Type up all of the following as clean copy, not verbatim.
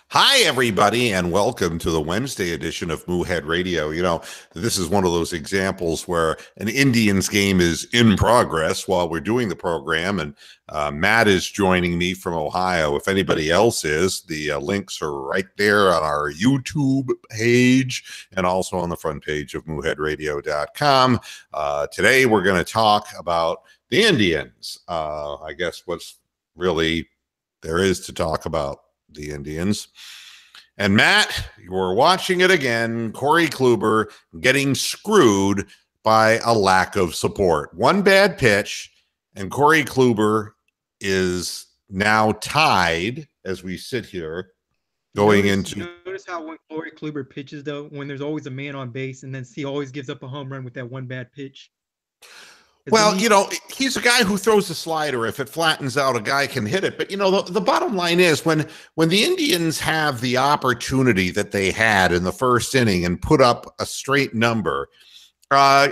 Hi, everybody, and welcome to the Wednesday edition of Moohead Radio. This is one of those examples where an Indians game is in progress while we're doing the program, and Matt is joining me from Ohio. If anybody else is, the links are right there on our YouTube page and also on the front page of mooheadradio.com. Today, we're going to talk about the Indians. I guess what's really there is to talk about the Indians. And Matt, you're watching it again. Corey Kluber getting screwed by a lack of support. One bad pitch, and Corey Kluber is now tied as we sit here going into. Notice how when Corey Kluber pitches, though, when there's always a man on base, and then he always gives up a home run with that one bad pitch. Well, he's a guy who throws a slider. If it flattens out, a guy can hit it. But, the bottom line is when the Indians have the opportunity that they had in the first inning and put up a straight number, I'm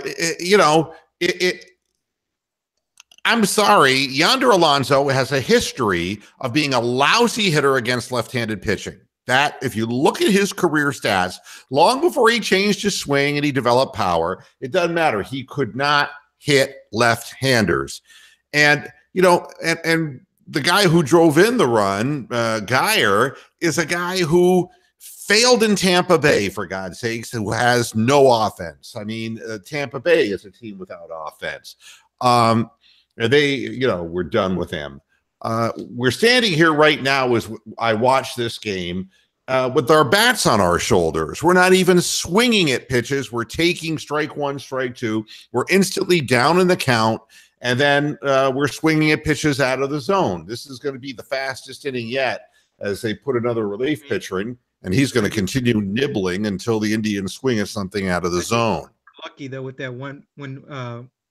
sorry, Yonder Alonso has a history of being a lousy hitter against left-handed pitching. That, if you look at his career stats, long before he changed his swing and he developed power, it doesn't matter. He could not hit left-handers. And the guy who drove in the run, Geyer, is a guy who failed in Tampa Bay, for God's sakes, who has no offense. I mean, Tampa Bay is a team without offense. We're done with him. We're standing here right now as I watch this game with our bats on our shoulders. We're not even swinging at pitches. We're taking strike one, strike two. We're instantly down in the count, and then we're swinging at pitches out of the zone. This is going to be the fastest inning yet as they put another relief pitcher in, and he's going to continue nibbling until the Indians swing at something out of the zone. Lucky, though, with that one when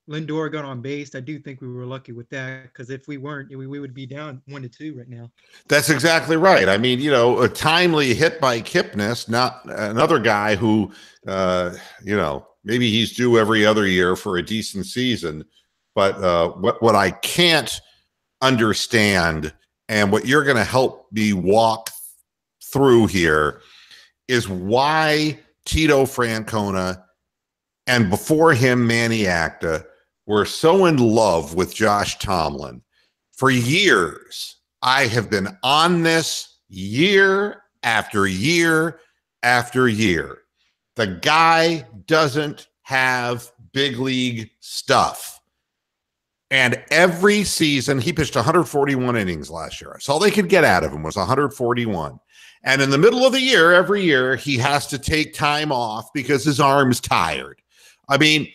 Lindor got on base. I do think we were lucky with that, because if we weren't, we would be down 1-2 right now. That's exactly right. I mean, a timely hit by Kipnis, not another guy who, maybe he's due every other year for a decent season. But what I can't understand, and what you're going to help me walk through here, is why Tito Francona and before him Manny Acta were so in love with Josh Tomlin. For years, I have been on this year after year after year. The guy doesn't have big league stuff. And every season, he pitched 141 innings last year. So all they could get out of him was 141. And in the middle of the year, every year, he has to take time off because his arm's tired. I mean,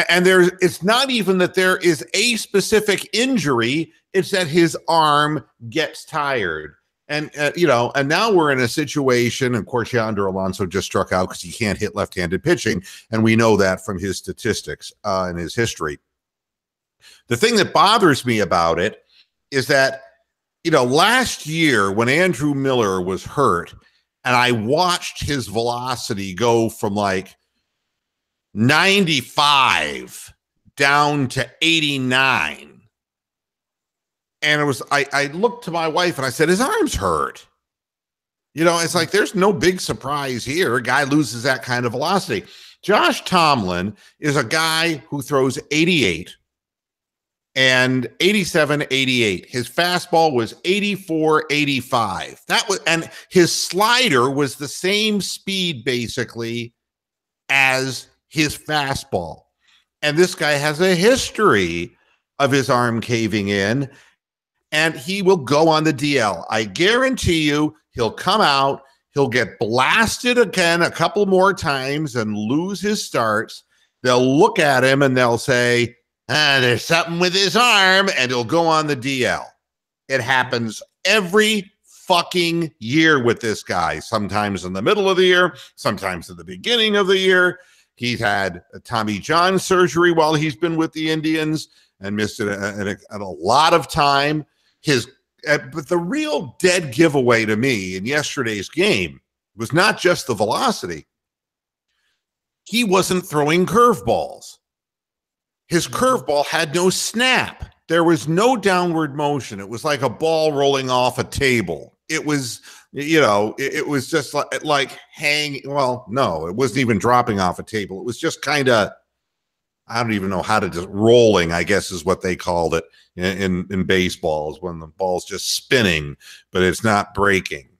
and it's not even that there is a specific injury, it's that his arm gets tired. And, and now we're in a situation, and of course, Yonder Alonso just struck out because he can't hit left-handed pitching, and we know that from his statistics and his history. The thing that bothers me about it is that, last year when Andrew Miller was hurt, and I watched his velocity go from like 95 down to 89. And I looked to my wife and I said, his arm's hurt. It's like, there's no big surprise here. A guy loses that kind of velocity. Josh Tomlin is a guy who throws 88 and 87, 88. His fastball was 84, 85. And his slider was the same speed basically as his fastball. And this guy has a history of his arm caving in, and he will go on the DL. I guarantee you he'll come out, he'll get blasted again a couple more times and lose his starts. They'll look at him and they'll say, there's something with his arm, and he'll go on the DL. It happens every fucking year with this guy, sometimes in the middle of the year, sometimes at the beginning of the year. He's had a Tommy John surgery while he's been with the Indians and missed it at a lot of time. But the real dead giveaway to me in yesterday's game was not just the velocity. He wasn't throwing curveballs. His curveball had no snap. There was no downward motion. It was like a ball rolling off a table. it was, it was just like hang. Well, no, it wasn't even dropping off a table. It was just kind of, I don't even know how to just rolling, I guess is what they called it in baseballs, when the ball's just spinning, but it's not breaking.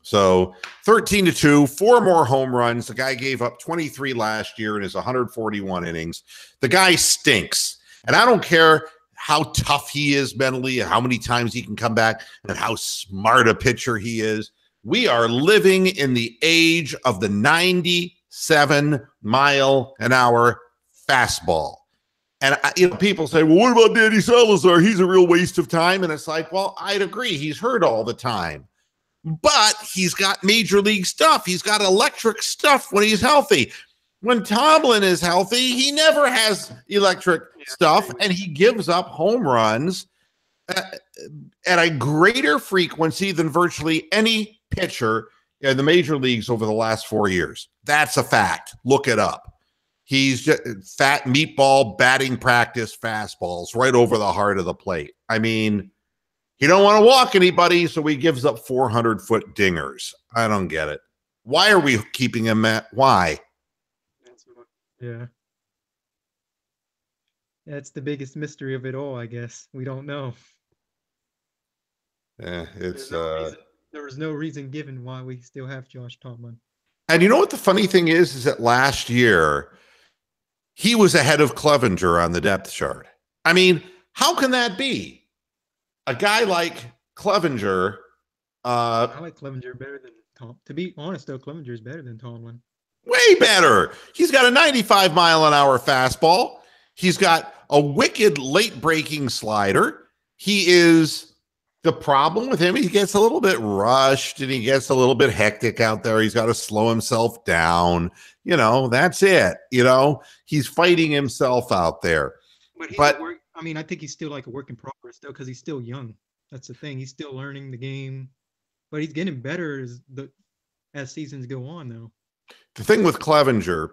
So 13-2, 4 more home runs. The guy gave up 23 last year in his 141 innings. The guy stinks. And I don't care how tough he is mentally, how many times he can come back, and how smart a pitcher he is. We are living in the age of the 97-mile-an-hour fastball. And people say, well, what about Danny Salazar? He's a real waste of time. And it's like, well, I'd agree. He's hurt all the time. But he's got major league stuff. He's got electric stuff when he's healthy. When Tomlin is healthy, he never has electric stuff, and he gives up home runs at a greater frequency than virtually any pitcher in the major leagues over the last 4 years. That's a fact. Look it up. He's just fat meatball batting practice fastballs right over the heart of the plate. I mean, he don't want to walk anybody, so he gives up 400-foot dingers. I don't get it. Why are we keeping him at? Why? Yeah. That's the biggest mystery of it all, I guess. We don't know. Yeah, it's there was no reason given why we still have Josh Tomlin. And you know what the funny thing is that last year he was ahead of Clevenger on the depth chart. I mean, how can that be? A guy like Clevenger. I like Clevenger better than Tom. To be honest, though, Clevenger is better than Tomlin. Way better. He's got a 95-mile-an-hour fastball. He's got a wicked late-breaking slider. The problem with him, he gets a little bit rushed and he gets a little bit hectic out there. He's got to slow himself down. That's it. He's fighting himself out there. But I think he's still like a work in progress, though, because he's still young. That's the thing. He's still learning the game. But he's getting better as seasons go on, though. The thing with Clevenger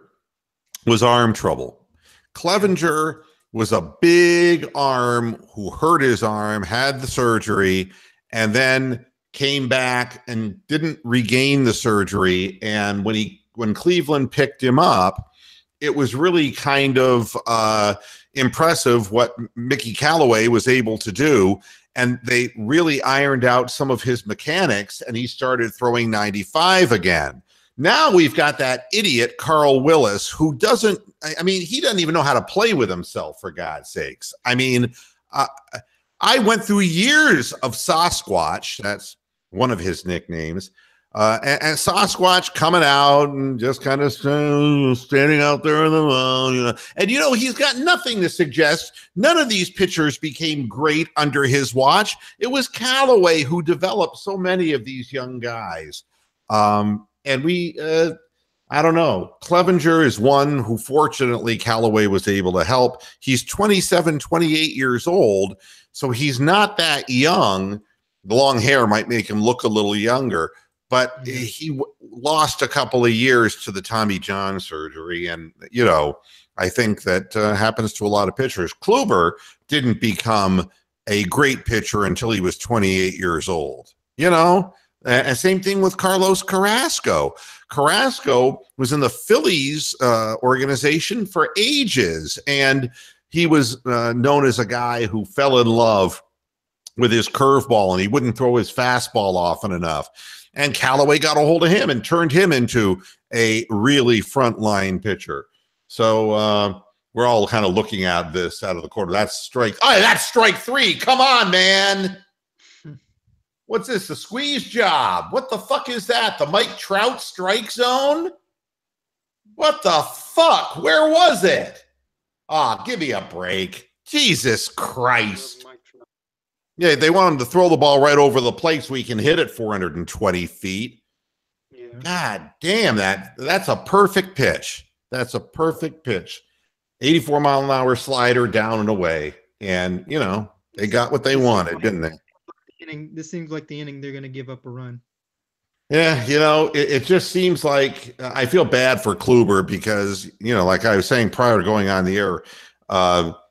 was arm trouble. Clevenger was a big arm who hurt his arm, had the surgery, and then came back and didn't regain the surgery. And when Cleveland picked him up, it was really kind of impressive what Mickey Callaway was able to do. And they really ironed out some of his mechanics, and he started throwing 95 again. Now we've got that idiot, Carl Willis, who he doesn't even know how to play with himself, for God's sakes. I mean, I went through years of Sasquatch. That's one of his nicknames. And Sasquatch coming out and just kind of standing out there in the mound, And, he's got nothing to suggest. None of these pitchers became great under his watch. It was Callaway who developed so many of these young guys. And I don't know. Clevenger is one who, fortunately, Callaway was able to help. He's 27, 28 years old, so he's not that young. The long hair might make him look a little younger, but he lost a couple of years to the Tommy John surgery. And, I think that happens to a lot of pitchers. Kluber didn't become a great pitcher until he was 28 years old, And same thing with Carlos Carrasco. Carrasco was in the Phillies organization for ages, and he was known as a guy who fell in love with his curveball, and he wouldn't throw his fastball often enough. And Callaway got a hold of him and turned him into a really frontline pitcher. So we're all kind of looking at this out of the corner. That's strike. Oh, that's strike 3. Come on, man. What's this? The squeeze job? What the fuck is that? The Mike Trout strike zone? What the fuck? Where was it? Give me a break. Jesus Christ. Yeah, they want him to throw the ball right over the plate so he can hit it 420 feet. Yeah. God damn, that's a perfect pitch. That's a perfect pitch. 84-mile-an-hour slider down and away. And, they got what they wanted, didn't they? This seems like the inning they're going to give up a run. Yeah, it just seems like I feel bad for Kluber because, like I was saying prior to going on the air,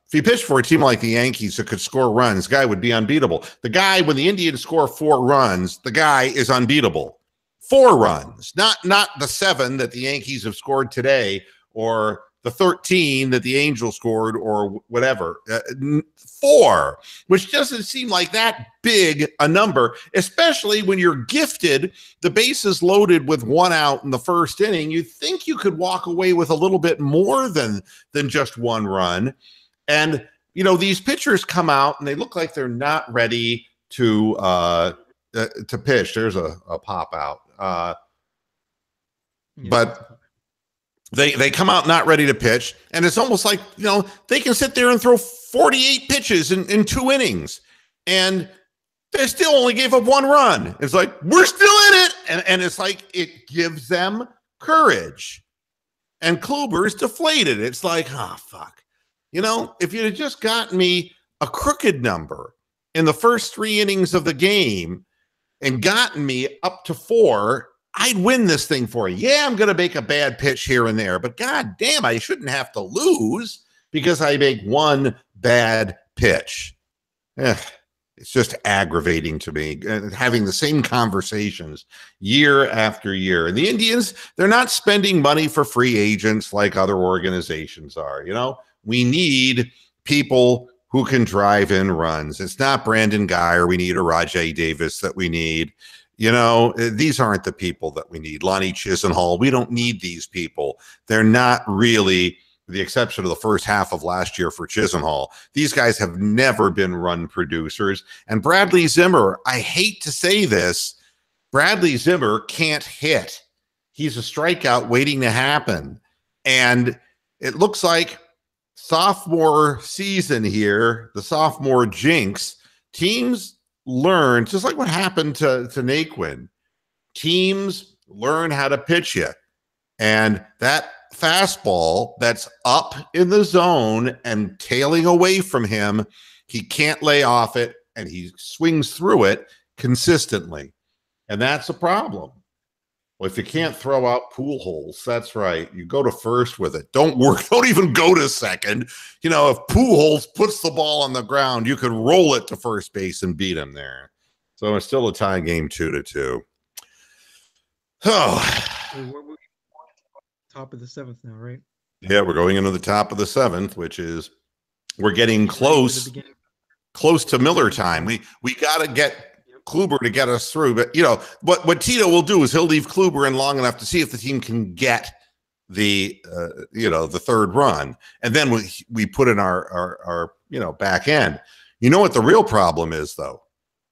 If he pitched for a team like the Yankees that could score runs, the guy would be unbeatable. The guy, when the Indians score 4 runs, the guy is unbeatable. 4 runs, not the 7 that the Yankees have scored today, or the 13 that the Angels scored, or whatever. 4, which doesn't seem like that big a number, especially when you're gifted the bases loaded with 1 out in the first inning. You think you could walk away with a little bit more than just 1 run. And, these pitchers come out and they look like they're not ready to pitch. There's a pop out. But they come out not ready to pitch, and it's almost like, they can sit there and throw 48 pitches in 2 innings, and they still only gave up 1 run. It's like, we're still in it. And it's like, it gives them courage. And Kluber's deflated. It's like, oh, fuck. If you'd have just gotten me a crooked number in the first 3 innings of the game and gotten me up to 4, I'd win this thing for you. Yeah, I'm going to make a bad pitch here and there, but God damn, I shouldn't have to lose because I make 1 bad pitch. It's just aggravating to me, having the same conversations year after year. And the Indians, they're not spending money for free agents like other organizations are. We need people who can drive in runs. It's not Brandon Guyer we need, or Rajai Davis that we need. These aren't the people that we need. Lonnie Chisenhall, we don't need these people. They're not really, with the exception of the first half of last year for Chisenhall. These guys have never been run producers. And Bradley Zimmer, I hate to say this, Bradley Zimmer can't hit. He's a strikeout waiting to happen. And it looks like sophomore season here, the sophomore jinx, teams learn, just like what happened to Naquin. Teams learn how to pitch you. And that fastball that's up in the zone and tailing away from him, he can't lay off it, and he swings through it consistently. And that's a problem. Well, if you can't throw out pool holes, that's right. You go to first with it. Don't even go to second. If Pujols puts the ball on the ground, you could roll it to first base and beat him there. So it's still a tie game, 2-2. Oh. We're top of the 7th now, right? Yeah, we're going into the top of the 7th, which is we're getting close to Miller time. We got to get Kluber to get us through. But, what Tito will do is he'll leave Kluber in long enough to see if the team can get the 3rd run. And then we put in our back end. You know what the real problem is, though?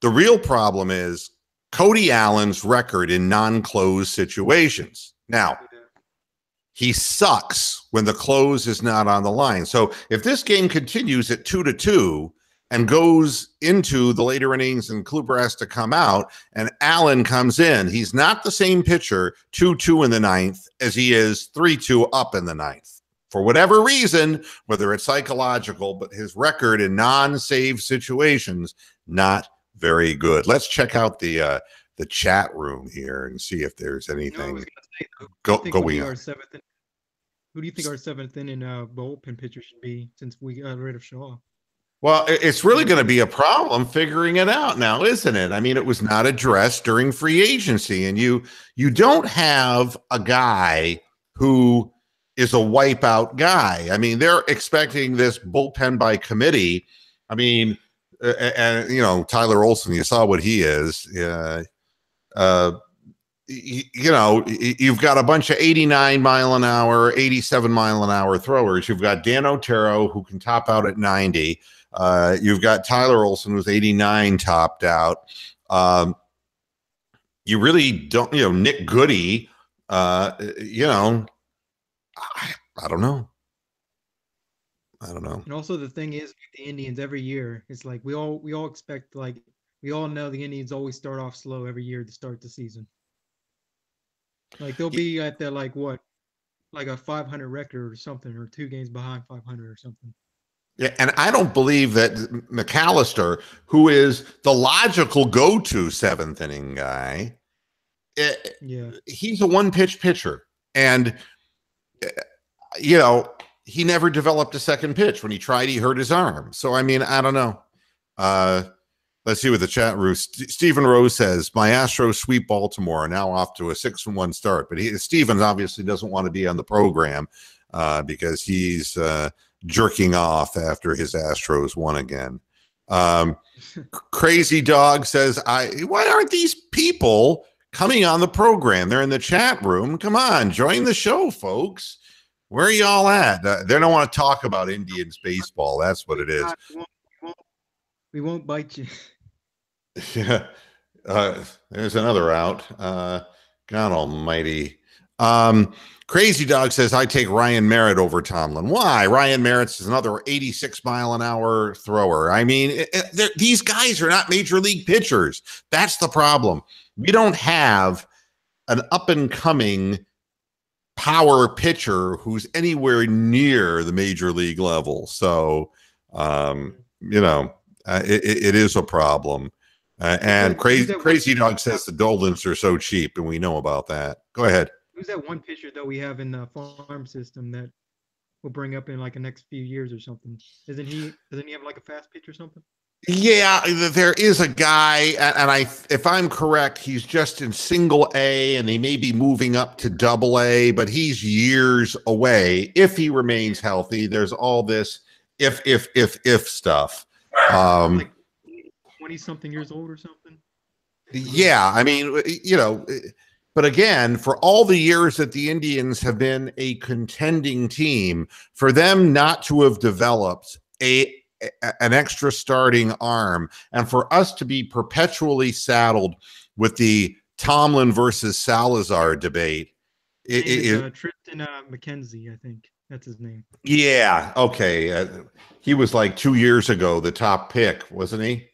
The real problem is Cody Allen's record in non-close situations. Now, he sucks when the close is not on the line. So if this game continues at 2-2 and goes into the later innings and Kluber has to come out and Allen comes in, he's not the same pitcher 2-2 in the 9th as he is 3-2 up in the 9th. For whatever reason, whether it's psychological, but his record in non-save situations, not very good. Let's check out the chat room here and see if there's anything going on. Who do you think our 7th inning bullpen pitcher should be, since we got rid of Shaw? Well, it's really going to be a problem figuring it out now, isn't it? I mean, it was not addressed during free agency, and you don't have a guy who is a wipeout guy. I mean, they're expecting this bullpen by committee. I mean, and Tyler Olson, you saw what he is. You've got a bunch of 89 mile an hour, 87 mile an hour throwers. You've got Dan Otero, who can top out at 90. You've got Tyler Olson, who's 89 topped out. You really don't, Nick Goody, I don't know. And also the thing is, with the Indians every year, it's like we all expect, like, we all know the Indians always start off slow every year to start the season. Like they'll be at the like a 500 record or something, or 2 games behind 500 or something. Yeah, and I don't believe that McAllister, who is the logical go-to 7th inning guy, he's a one-pitch pitcher, and he never developed a second pitch. When he tried, he hurt his arm. So, I mean, I don't know. Let's see what the chat room. Stephen Rose says, my Astros sweep Baltimore, now off to a 6-1 start. But Stephen obviously doesn't want to be on the program because he's jerking off after his Astros won again. Crazy Dog says, why aren't these people coming on the program? They're in the chat room. Come on, join the show, folks. Where are y'all at? They don't want to talk about Indians baseball. That's what it is. We won't bite you. Yeah. There's another out. God almighty. Crazy Dog says, I take Ryan Merritt over Tomlin. Why? Ryan Merritt's is another 86-mile-an-hour thrower. I mean, these guys are not major league pitchers. That's the problem. We don't have an up-and-coming power pitcher who's anywhere near the major league level. So, you know, it is a problem. And Crazy Dog says the Dolans are so cheap, and we know about that. Go ahead. Who's that one pitcher that we have in the farm system that we'll bring up in like the next few years or something? Doesn't he have like a fast pitch or something? Yeah, there is a guy, and if I'm correct, he's just in single A, and he may be moving up to double A, but he's years away. If he remains healthy, there's all this if stuff. Like 20-something years old or something. Yeah, I mean, you know, but again, for all the years that the Indians have been a contending team, for them not to have developed an extra starting arm, and for us to be perpetually saddled with the Tomlin versus Salazar debate. Tristan McKenzie, I think that's his name. Yeah. Okay. He was like 2 years ago the top pick, wasn't he?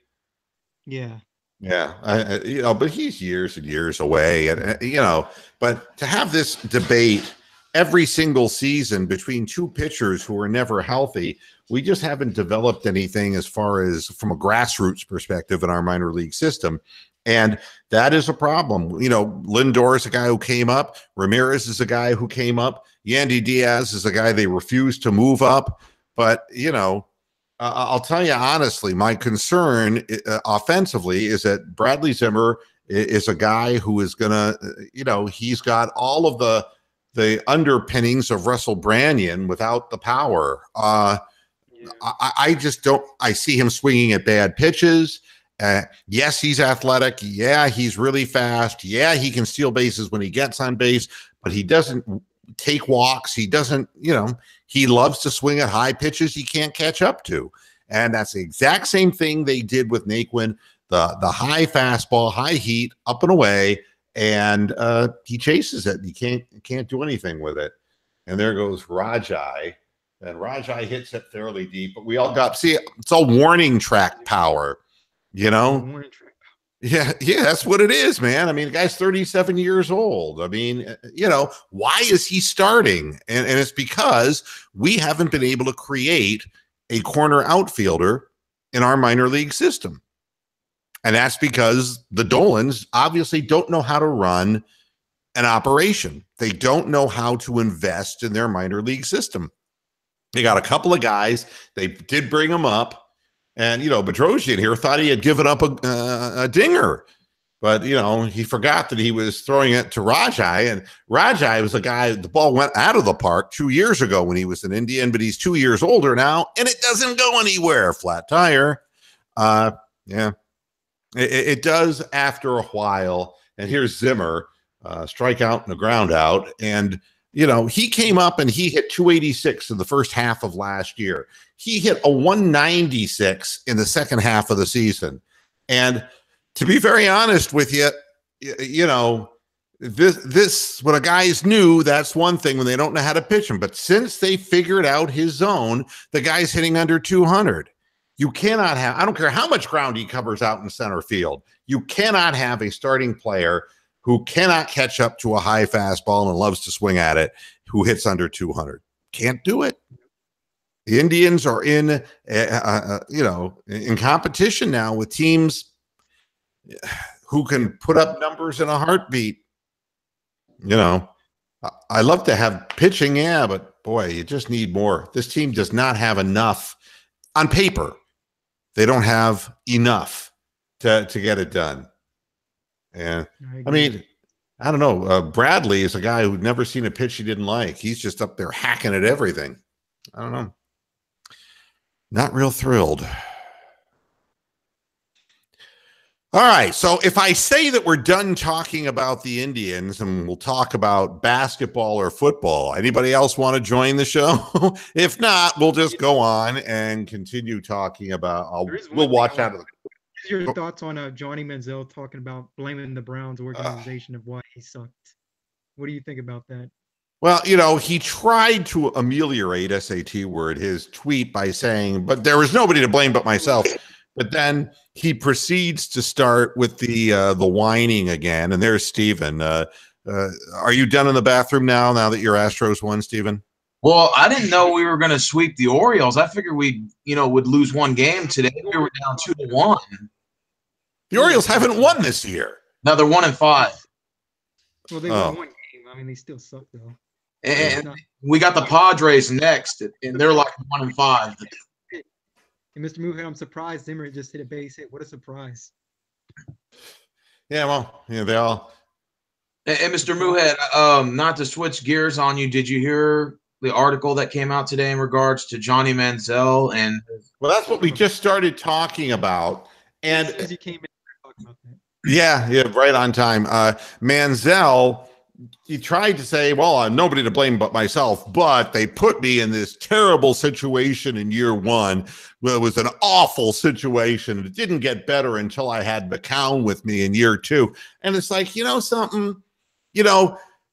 Yeah. Yeah. You know, but he's years and years away, and you know, but to have this debate every single season between two pitchers who are never healthy, we just haven't developed anything as far as from a grassroots perspective in our minor league system. And that is a problem. You know, Lindor is a guy who came up. Ramirez is a guy who came up. Yandy Diaz is a guy they refused to move up. But, you know, I'll tell you honestly, my concern offensively is that Bradley Zimmer is a guy who is going to, you know, he's got all of the underpinnings of Russell Branyan without the power. I just don't. I see him swinging at bad pitches. Yes, he's athletic. Yeah, he's really fast. Yeah, he can steal bases when he gets on base, but he doesn't take walks. He doesn't, you know, he loves to swing at high pitches he can't catch up to. And that's the exact same thing they did with Naquin, the high fastball, high heat, up and away, and he chases it. He can't do anything with it. And there goes Rajai. And Rajai hits it fairly deep, but we all it's all warning track power, you know? Yeah, that's what it is, man. I mean, the guy's 37 years old. I mean, you know, why is he starting? And it's because we haven't been able to create a corner outfielder in our minor league system. And that's because the Dolans obviously don't know how to run an operation. They don't know how to invest in their minor league system. They got a couple of guys. They did bring them up. And, you know, Bedrosian here thought he had given up a dinger. But, you know, he forgot that he was throwing it to Rajai. And Rajai was a guy, the ball went out of the park 2 years ago when he was an Indian, but he's 2 years older now, and it doesn't go anywhere. Flat tire. Yeah. It does after a while. And here's Zimmer, strikeout and a ground out. And, you know, he came up and he hit 286 in the first half of last year. He hit a 196 in the second half of the season. And to be very honest with you, you know, this when a guy's new, that's one thing when they don't know how to pitch him. But since they figured out his zone, the guy's hitting under 200. You cannot have, I don't care how much ground he covers out in center field, you cannot have a starting player who cannot catch up to a high fastball and loves to swing at it, who hits under 200. Can't do it. The Indians are in, you know, in competition now with teams who can put up numbers in a heartbeat. You know, I love to have pitching, yeah, but boy, you just need more. This team does not have enough on paper. They don't have enough to get it done. And I mean, I don't know. Bradley is a guy who'd never seen a pitch he didn't like. He's just up there hacking at everything. I don't know. Not real thrilled. All right. So if I say that we're done talking about the Indians and we'll talk about basketball or football, anybody else want to join the show? If not, we'll just go on and continue talking about. We'll watch out of the. What are your thoughts on Johnny Manziel talking about blaming the Browns organization of why he sucked? What do you think about that? Well, you know, he tried to ameliorate SAT word his tweet by saying, but there was nobody to blame but myself. But then he proceeds to start with the whining again. And there's Steven. Are you done in the bathroom now that your Astros won, Steven? Well, I didn't know we were going to sweep the Orioles. I figured we, would lose one game today. We were down 2-1. The Orioles haven't won this year. No, they're 1-5. Well, they won one game. I mean, they still suck though. And we got the Padres next, and they're like 1-5. And Mr. Moohead, I'm surprised Zimmer just hit a base hit. What a surprise! Yeah, well, they all. And Mr. Moohead, not to switch gears on you, did you hear the article that came out today in regards to Johnny Manziel? And well, that's what we just started talking about. And as you came in talking about that. Yeah, right on time. Manziel, he tried to say, well, I'm nobody to blame but myself, but they put me in this terrible situation in year one. Well, it was an awful situation. It didn't get better until I had McCown with me in year two. And it's like, something,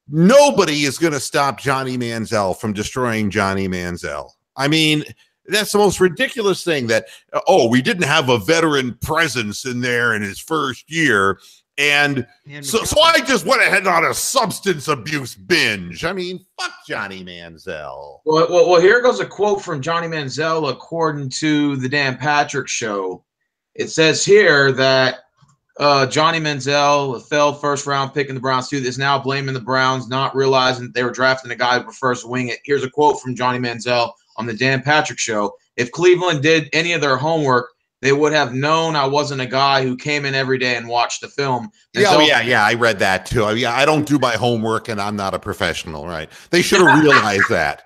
nobody is going to stop Johnny Manziel from destroying Johnny Manziel. I mean, that's the most ridiculous thing that, we didn't have a veteran presence in there in his first year. And so I just went ahead on a substance abuse binge. I mean, fuck Johnny Manziel. Well, here goes a quote from Johnny Manziel according to the Dan Patrick Show. It says here that Johnny Manziel, a failed first-round pick in the Browns too, is now blaming the Browns, not realizing that they were drafting a guy who prefers to wing it. Here's a quote from Johnny Manziel on the Dan Patrick Show. If Cleveland did any of their homework, they would have known I wasn't a guy who came in every day and watched the film. Yeah, I read that too. I don't do my homework and I'm not a professional, right? They should have realized that.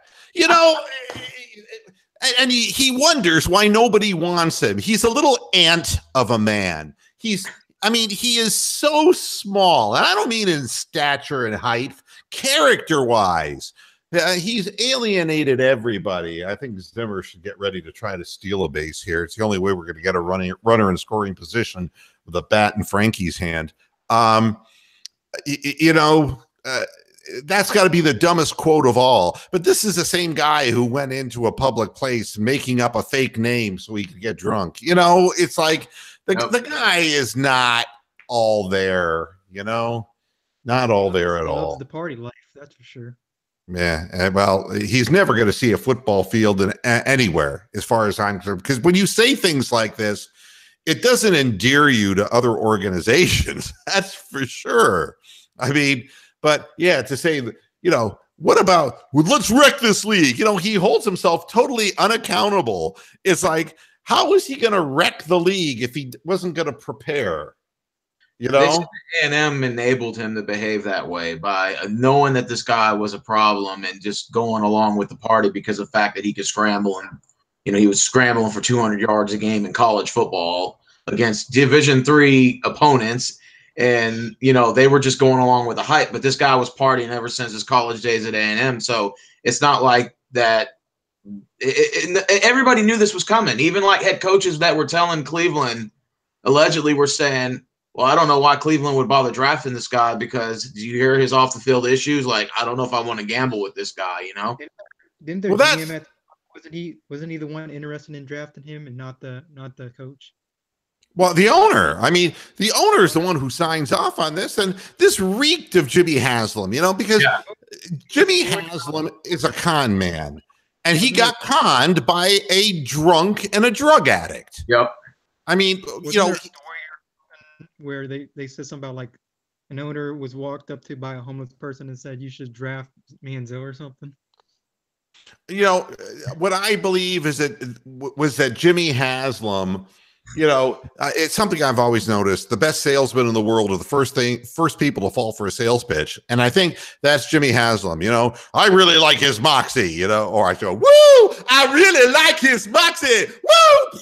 And he wonders why nobody wants him. He's a little ant of a man. He is so small. And I don't mean in stature and height, character-wise. He's alienated everybody. I think Zimmer should get ready to try to steal a base here. It's the only way we're going to get a runner in scoring position with a bat in Frankie's hand. That's got to be the dumbest quote of all. But this is the same guy who went into a public place making up a fake name so he could get drunk. It's like the guy is not all there, not all there at all. Loves the party life, that's for sure. Yeah, well, he's never going to see a football field anywhere, as far as I'm concerned. Because when you say things like this, it doesn't endear you to other organizations. That's for sure. I mean, but yeah, to say, what about, let's wreck this league? He holds himself totally unaccountable. It's like, how is he going to wreck the league if he wasn't going to prepare? A&M enabled him to behave that way by knowing that this guy was a problem and just going along with the party because of the fact that he could scramble. And, he was scrambling for 200 yards a game in college football against Division III opponents. And, they were just going along with the hype. But this guy was partying ever since his college days at A&M. So it's not like that. Everybody knew this was coming. Even like head coaches that were telling Cleveland, allegedly were saying, well, I don't know why Cleveland would bother drafting this guy because do you hear his off the field issues? Like, I don't know if I want to gamble with this guy, Didn't their GM wasn't he the one interested in drafting him and not the coach? Well, the owner. I mean, the owner is the one who signs off on this, and this reeked of Jimmy Haslam, because Jimmy Haslam is a con man, and he got conned by a drunk and a drug addict. Yep. I mean, where they said something about like an owner was walked up to by a homeless person and said, "You should draft Manziel or something." You know, what I believe is that Jimmy Haslam, it's something I've always noticed. The best salesmen in the world are the first people to fall for a sales pitch. And I think that's Jimmy Haslam. I really like his moxie, or I go, woo, I really like his moxie. Woo.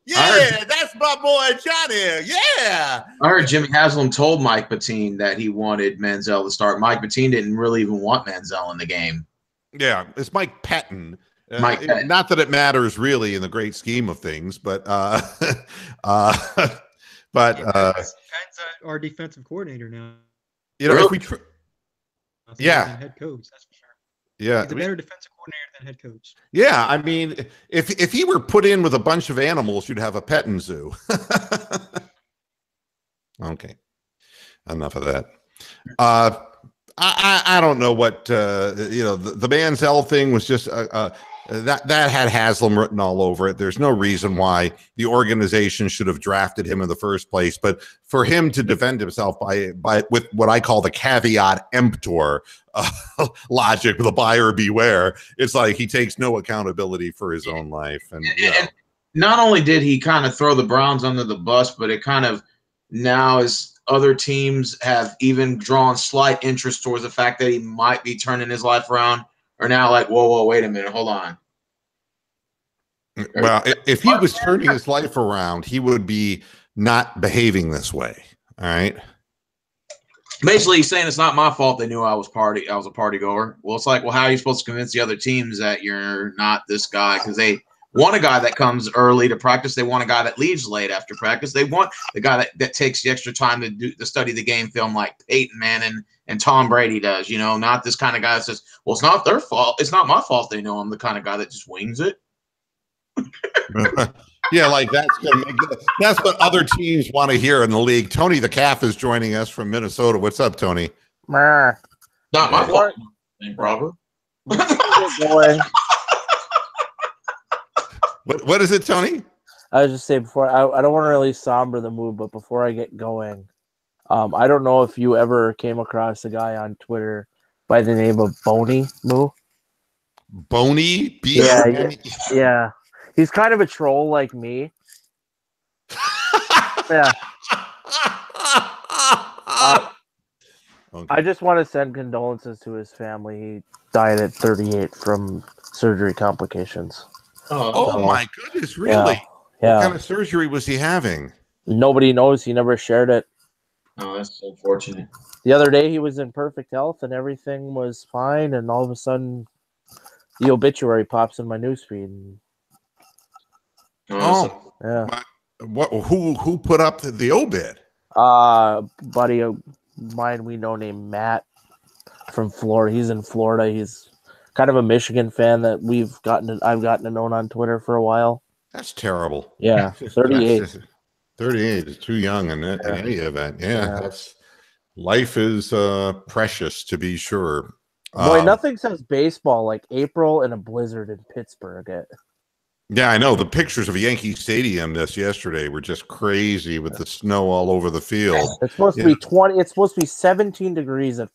Yeah, that's my boy Johnny. Yeah. I heard Jimmy Haslam told Mike Patine that he wanted Manziel to start. Mike Patine didn't really even want Manziel in the game. Yeah, it's Mike Patton. Patton. Not that it matters really in the great scheme of things, but Patton's our defensive coordinator now. If we head coach, that's for sure. Yeah, he's a better defensive coordinator than head coach. Yeah, I mean, if he were put in with a bunch of animals, you'd have a petting zoo. Okay, enough of that. I don't know what the Manziel thing was just that had Haslam written all over it. There's no reason why the organization should have drafted him in the first place, but for him to defend himself by with what I call the caveat emptor logic, with a buyer beware, it's like he takes no accountability for his own life. And not only did he kind of throw the Browns under the bus, but it kind of now is other teams have even drawn slight interest towards the fact that he might be turning his life around, are now like, whoa, wait a minute, hold on. Well, if he was turning his life around, he would be not behaving this way. All right. Basically, he's saying it's not my fault they knew I was a party goer. Well, it's like, well, how are you supposed to convince the other teams that you're not this guy? Because they want a guy that comes early to practice. They want a guy that leaves late after practice. They want the guy that takes the extra time to study the game film like Peyton Manning and Tom Brady does, not this kind of guy that says, well, it's not their fault. It's not my fault. They know I'm the kind of guy that just wings it. Yeah, like that's what other teams want to hear in the league. Tony the Calf is joining us from Minnesota. What's up, Tony? Not my fault, brother. What is it, Tony? I was just saying before, I don't want to really somber the mood, but before I get going, I don't know if you ever came across a guy on Twitter by the name of Boney Moo. Boney? Yeah. He's kind of a troll like me. Yeah. Okay. I just want to send condolences to his family. He died at 38 from surgery complications. Oh my goodness, really? Yeah. What kind of surgery was he having? Nobody knows. He never shared it. Oh, that's so unfortunate. The other day, he was in perfect health and everything was fine, and all of a sudden, the obituary pops in my newsfeed. Oh, yeah. Who put up the obit? Buddy of mine we know named Matt from Florida. He's in Florida. He's kind of a Michigan fan that I've gotten to know on Twitter for a while. That's terrible. Yeah, 38. 38 is too young in any event. Yeah. Life is precious, to be sure. Boy, nothing says baseball like April and a blizzard in Pittsburgh. Yeah, I know. The pictures of Yankee Stadium yesterday were just crazy with the snow all over the field. It's supposed to be 20. It's supposed to be 17 degrees at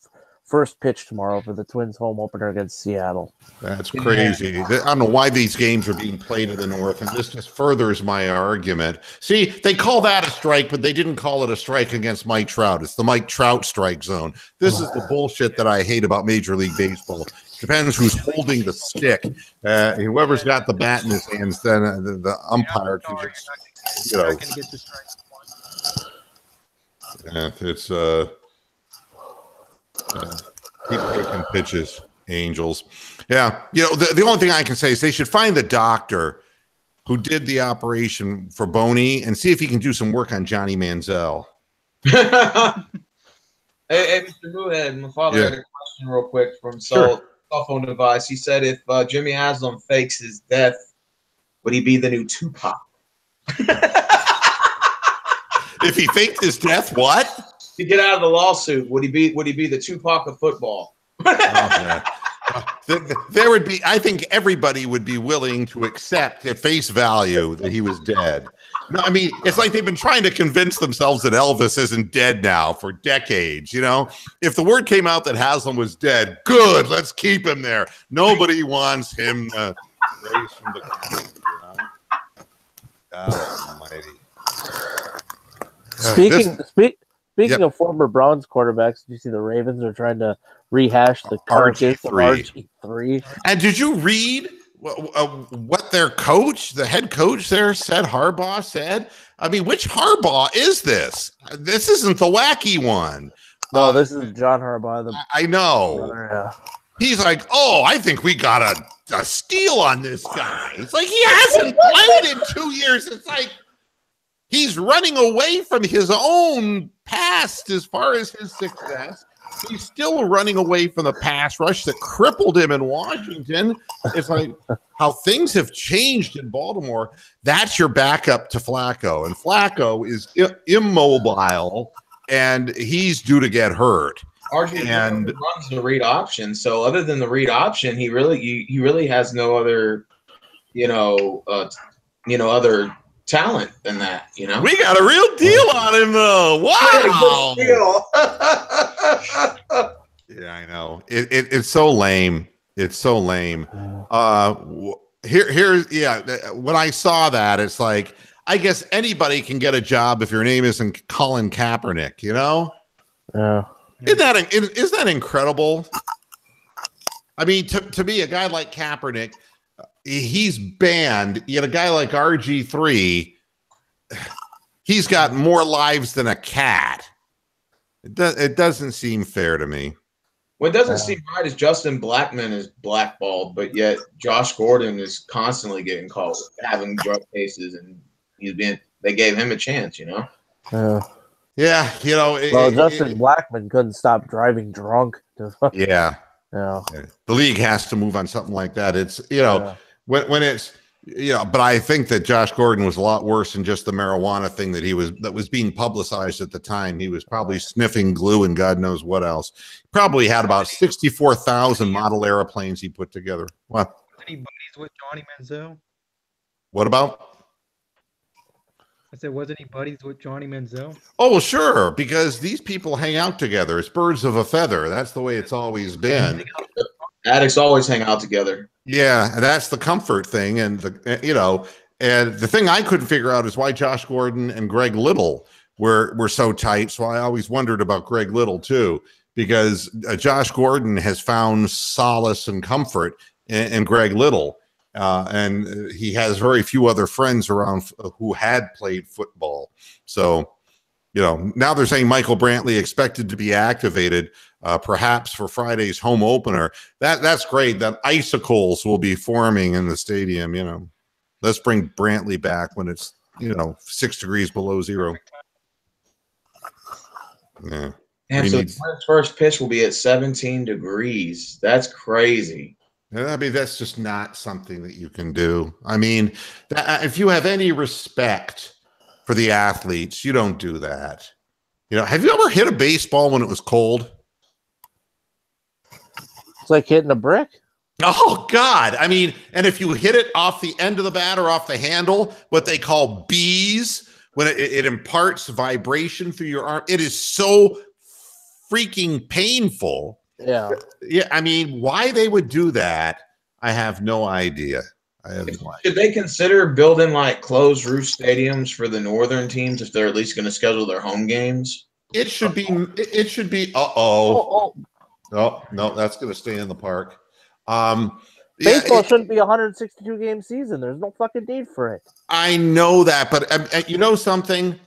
first pitch tomorrow for the Twins home opener against Seattle. That's crazy. I don't know why these games are being played in the North, and this just furthers my argument. See, they call that a strike, but they didn't call it a strike against Mike Trout. It's the Mike Trout strike zone. This is the bullshit that I hate about Major League Baseball. Depends who's holding the stick. Whoever's got the bat in his hands, then the umpire can just, it's keep taking pitches, Angels. Yeah, the only thing I can say is they should find the doctor who did the operation for Boney and see if he can do some work on Johnny Manziel. Hey, Mr. Moohead, my father had a question real quick from cell phone device. He said if Jimmy Haslam fakes his death, would he be the new Tupac? If he faked his death, what? To get out of the lawsuit, would he be the Tupac of football? There would be, I think everybody would be willing to accept at face value that he was dead. No, I mean, it's like they've been trying to convince themselves that Elvis isn't dead now for decades. You know, if the word came out that Haslam was dead, good, let's keep him there. Nobody wants him to raise from the ground. You know? God almighty. Speaking of former Browns quarterbacks, did you see the Ravens are trying to rehash the carcass of RG3? And did you read what their coach, the head coach there said, Harbaugh said? I mean, which Harbaugh is this? This isn't the wacky one. No, this is John Harbaugh. I know. Yeah. He's like, oh, I think we got a steal on this guy. It's like he hasn't played in 2 years. It's like he's running away from his own past as far as his success. He's still running away from the pass rush that crippled him in Washington. It's like how things have changed in Baltimore. That's your backup to Flacco. And Flacco is immobile, and he's due to get hurt. RG runs the read option. So other than the read option, he really has no other, other talent than that. You know, we got a real deal on him though. Wow. Yeah, I know. It's so lame. It's so lame. Here's when I saw that, it's like, I guess anybody can get a job if your name isn't Colin Kaepernick, you know? Yeah. Isn't that incredible? I mean, to me, a guy like Kaepernick, he's banned. Yet a guy like RG3, he's got more lives than a cat. It doesn't seem fair to me. What doesn't seem right is Justin Blackmon is blackballed, but yet Josh Gordon is constantly getting caught having drug cases, and they gave him a chance, you know? Yeah, Justin Blackmon couldn't stop driving drunk. Yeah. The league has to move on something like that. It's, when it's, but I think that Josh Gordon was a lot worse than just the marijuana thing that was being publicized at the time. He was probably sniffing glue and God knows what else. Probably had about 64,000 model airplanes he put together. What? Any buddies with Johnny Manziel? What about? I said, wasn't he buddies with Johnny Manziel? Oh, well, sure, because these people hang out together. It's birds of a feather. That's the way it's always been. Addicts always hang out together. Yeah, and that's the comfort thing. And, and the thing I couldn't figure out is why Josh Gordon and Greg Little were so tight. So I always wondered about Greg Little, too, because Josh Gordon has found solace and comfort in Greg Little. And he has very few other friends around who had played football. So, now they're saying Michael Brantley expected to be activated, perhaps for Friday's home opener. That's great. That icicles will be forming in the stadium. Let's bring Brantley back when it's 6 degrees below zero. Yeah. And so his first pitch will be at 17 degrees. That's crazy. I mean, that's just not something that you can do. I mean, if you have any respect for the athletes, you don't do that. Have you ever hit a baseball when it was cold? It's like hitting a brick. Oh, God. I mean, and if you hit it off the end of the bat or off the handle, what they call bees, when it imparts vibration through your arm, it is so freaking painful. Yeah. Yeah. I mean, why they would do that, I have no idea. Should they consider building like closed roof stadiums for the northern teams if they're at least going to schedule their home games? It should be. Oh, no, that's going to stay in the park. Baseball shouldn't be a 162 game season. There's no fucking need for it. I know that, but you know something?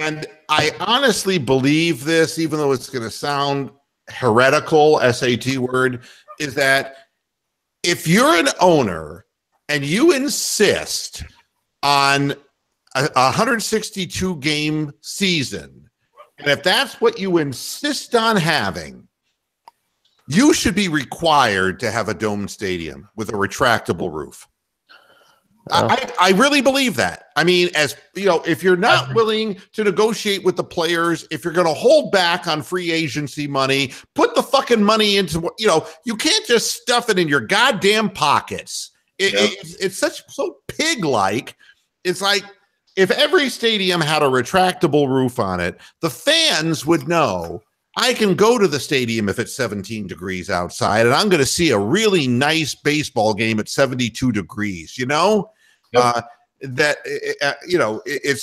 And I honestly believe this, even though it's going to sound heretical, SAT word, is that if you're an owner and you insist on a 162 game season, and if that's what you insist on having, you should be required to have a domed stadium with a retractable roof. I really believe that. I mean, as you know, if you're not willing to negotiate with the players, if you're going to hold back on free agency money, put the fucking money into, you can't just stuff it in your goddamn pockets. It's so pig-like. It's like if every stadium had a retractable roof on it, the fans would know I can go to the stadium if it's 17 degrees outside, and I'm going to see a really nice baseball game at 72 degrees, it's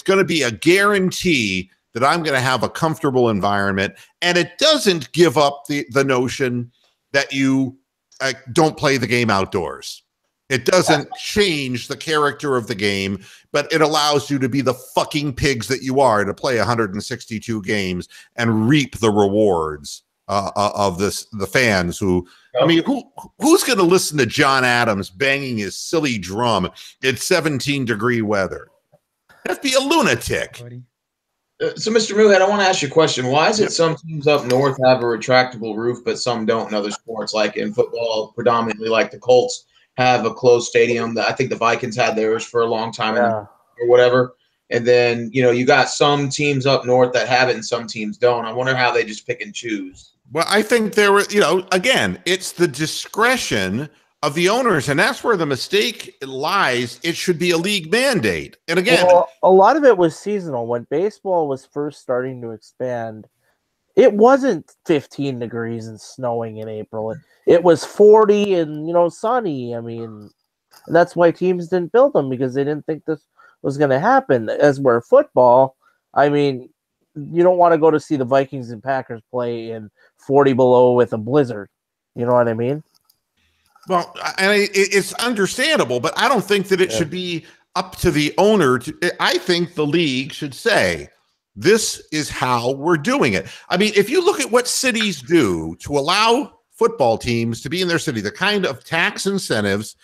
going to be a guarantee that I'm going to have a comfortable environment, and it doesn't give up the notion that you don't play the game outdoors. It doesn't change the character of the game, but it allows you to be the fucking pigs that you are, to play 162 games and reap the rewards of the fans who, I mean, who's going to listen to John Adams banging his silly drum in 17-degree weather? That'd be a lunatic. So, Mr. Moohead, I want to ask you a question. Why is it some teams up north have a retractable roof, but some don't in other sports, like in football, predominantly like the Colts have a closed stadium? I think the Vikings had theirs for a long time or whatever. And then, you got some teams up north that have it and some teams don't. I wonder how they just pick and choose. Well, I think there were, again, it's the discretion of the owners, and that's where the mistake lies. It should be a league mandate. And again, a lot of it was seasonal. When baseball was first starting to expand, it wasn't 15 degrees and snowing in April. It was 40 and, sunny. I mean, that's why teams didn't build them, because they didn't think this was going to happen. As where football, I mean, you don't want to go to see the Vikings and Packers play in 40 below with a blizzard. You know what I mean? Well, and it's understandable, but I don't think that it should be up to the owner. I think the league should say, this is how we're doing it. I mean, if you look at what cities do to allow football teams to be in their city, the kind of tax incentives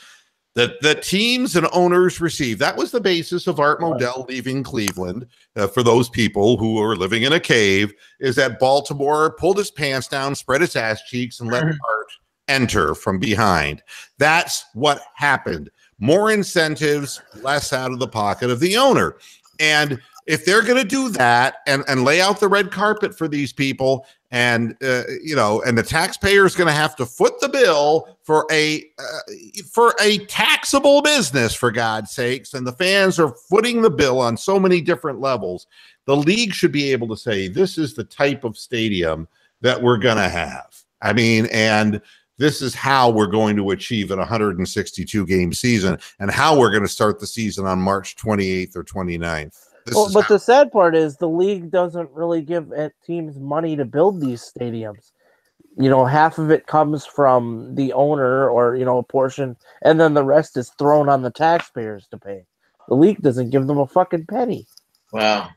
that teams and owners receive, that was the basis of Art Modell leaving Cleveland. For those people who are living in a cave, is that Baltimore pulled his pants down, spread its ass cheeks, and let Art enter from behind. That's what happened. More incentives, less out of the pocket of the owner. And if they're going to do that and lay out the red carpet for these people, and and the taxpayer is going to have to foot the bill for a taxable business, for God's sakes, and the fans are footing the bill on so many different levels, the league should be able to say, this is the type of stadium that we're going to have. I mean, and this is how we're going to achieve an 162-game season, and how we're going to start the season on March 28th or 29th. But the sad part is the league doesn't really give teams money to build these stadiums. Half of it comes from the owner, or, a portion, and then the rest is thrown on the taxpayers to pay. The league doesn't give them a fucking penny. Wow.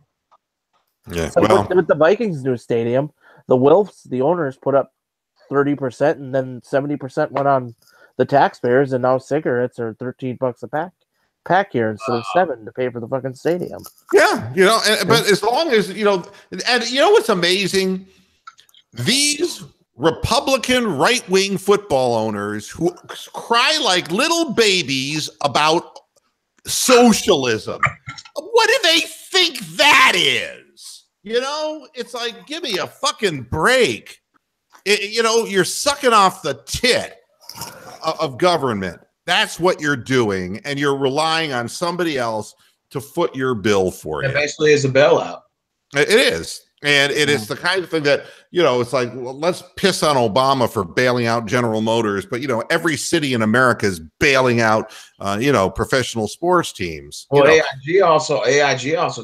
Yeah. So with the Vikings' new stadium, the Wilfs, the owners, put up 30%, and then 70% went on the taxpayers, and now cigarettes are $13 a pack here instead of $7 to pay for the fucking stadium. Yeah, but as long as and what's amazing, these Republican right-wing football owners who cry like little babies about socialism, what do they think that is? It's like, give me a fucking break. You're sucking off the tit of government. That's what you're doing, and you're relying on somebody else to foot your bill for you. It basically is a bailout. It is. And it is the kind of thing that, it's like, well, let's piss on Obama for bailing out General Motors, but, every city in America is bailing out, professional sports teams. Well, AIG also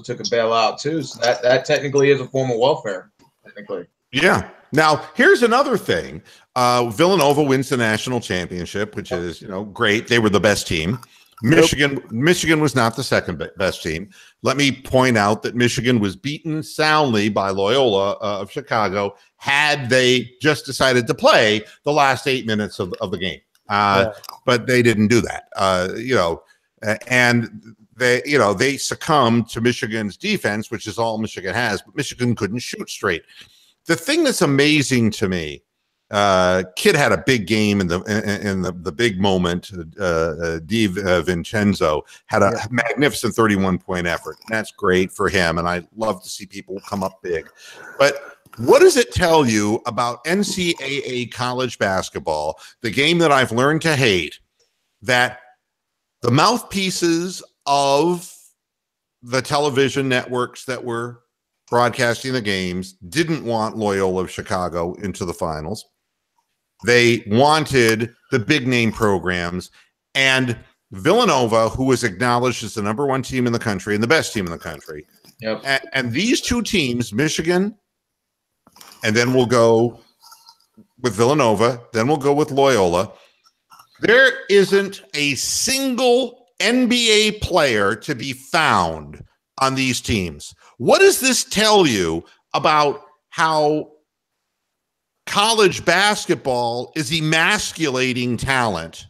took a bailout too, so that technically is a form of welfare, technically. Yeah. Now, here's another thing. Villanova wins the national championship, which is, great. They were the best team. Michigan was not the second best team. Let me point out that Michigan was beaten soundly by Loyola of Chicago had they just decided to play the last 8 minutes of the game. But they didn't do that. And they succumbed to Michigan's defense, which is all Michigan has, but Michigan couldn't shoot straight. The thing that's amazing to me Kid had a big game in the big moment. Di Vincenzo had a magnificent 31-point effort. That's great for him, and I love to see people come up big. But what does it tell you about NCAA college basketball, the game that I've learned to hate, that the mouthpieces of the television networks that were broadcasting the games didn't want Loyola of Chicago into the finals? They wanted the big name programs, and Villanova, who was acknowledged as the #1 team in the country and the best team in the country. Yep. And these two teams, Michigan, and then we'll go with Villanova, then we'll go with Loyola. There isn't a single NBA player to be found on these teams. What does this tell you about how college basketball is emasculating talent?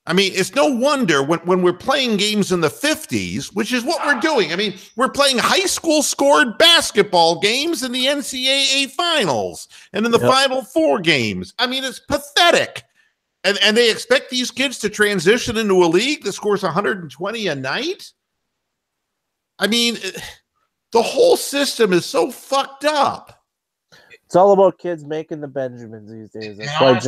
I mean, it's no wonder when we're playing games in the 50s, which is what we're doing. I mean, we're playing high school scored basketball games in the NCAA finals and in the Final Four games. I mean, it's pathetic. And they expect these kids to transition into a league that scores 120 a night? I mean, the whole system is so fucked up. It's all about kids making the Benjamins these days. That's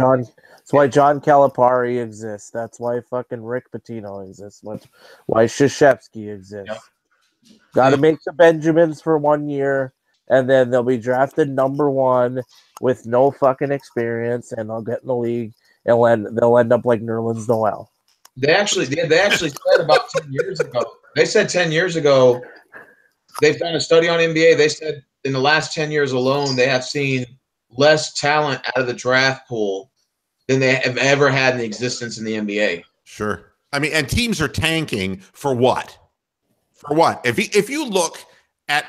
why John Calipari exists. That's why fucking Rick Pitino exists. Why Krzyzewski exists. Yep. Got to make the Benjamins for 1 year, and then they'll be drafted #1 with no fucking experience, and they'll get in the league, and they'll end up like Nerlens Noel. They actually said about 10 years ago. They said 10 years ago, they've done a study on NBA. They said in the last 10 years alone, they have seen less talent out of the draft pool than they have ever had in existence in the NBA. Sure. I mean, and teams are tanking for what? For what? If you look at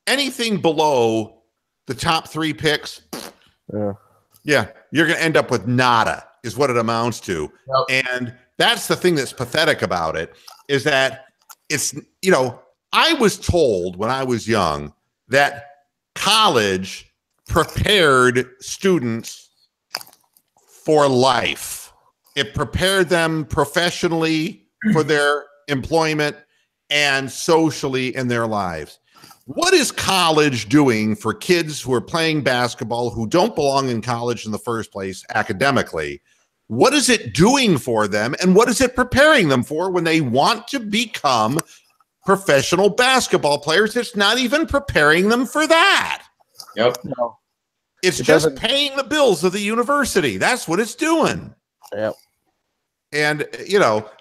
anything below the top 3 picks, you're going to end up with nada, is what it amounts to. Yep. And that's the thing that's pathetic about it, is that it's, I was told when I was young that college prepared students for life. It prepared them professionally for their employment and socially in their lives. What is college doing for kids who are playing basketball who don't belong in college in the first place academically? What is it doing for them, and what is it preparing them for when they want to become professional basketball players? It's not even preparing them for that. Yep. No. It's just paying the bills of the university. That's what it's doing. Yep. And,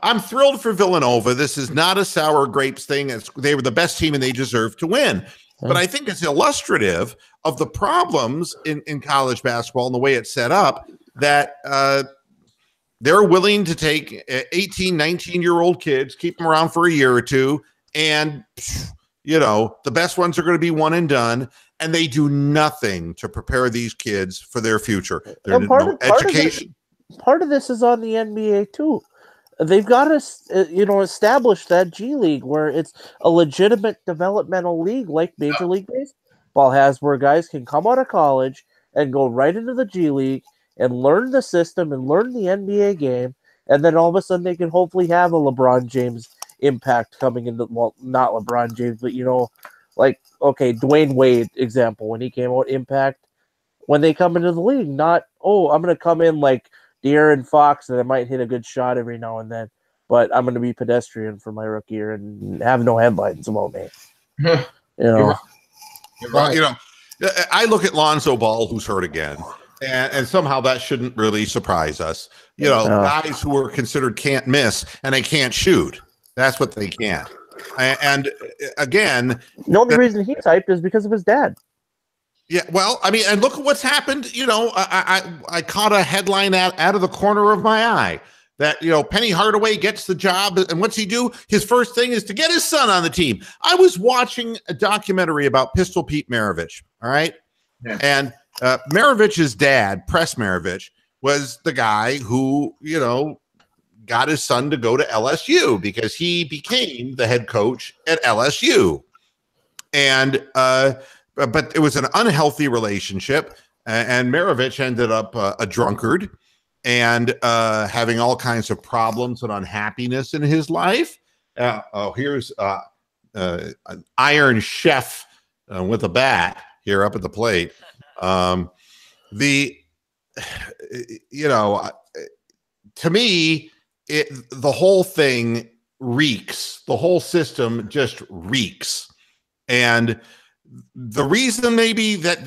I'm thrilled for Villanova. This is not a sour grapes thing. They were the best team and they deserve to win. But I think it's illustrative of the problems in college basketball and the way it's set up, that they're willing to take 18, 19-year-old kids, keep them around for a year or two, and, the best ones are going to be one and done, and they do nothing to prepare these kids for their future. There's no education. Part of this is on the NBA, too. They've got to, establish that G League where it's a legitimate developmental league like Major League Baseball has, where guys can come out of college and go right into the G League and learn the system and learn the NBA game, and then all of a sudden they can hopefully have a LeBron James impact coming into, well, not LeBron James, but Dwayne Wade example, when he came out, impact when they come into the league, not, I'm going to come in like De'Aaron Fox and I might hit a good shot every now and then, but I'm going to be pedestrian for my rookie year and have no headlines about me. You're right. I look at Lonzo Ball, who's hurt again. And somehow that shouldn't really surprise us. Guys who are considered can't miss and they can't shoot. That's what they can't. And again, the only reason he's hyped is because of his dad. Yeah, well, I mean, and look at what's happened. I caught a headline out of the corner of my eye that, Penny Hardaway gets the job. And what's he do? His first thing is to get his son on the team. I was watching a documentary about Pistol Pete Maravich. All right. Yeah. And Maravich's dad, Press Maravich, was the guy who, got his son to go to LSU because he became the head coach at LSU. And, but it was an unhealthy relationship. And Maravich ended up a drunkard and having all kinds of problems and unhappiness in his life. Here's an Iron Chef with a bat here up at the plate. To me, the whole thing reeks. The whole system just reeks. And the reason maybe that,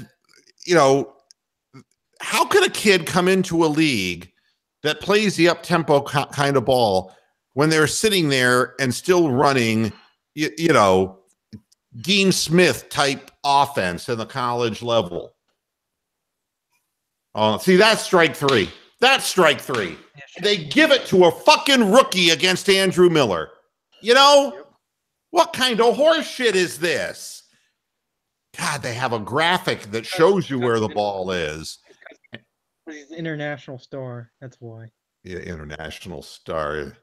how could a kid come into a league that plays the up-tempo kind of ball when they're sitting there and still running, Dean Smith type offense in the college level? See, that's strike three. That's strike three. They give it to a fucking rookie against Andrew Miller. What kind of horse shit is this? God, they have a graphic that shows you where the ball is. He's an international star. That's why. Yeah, international star.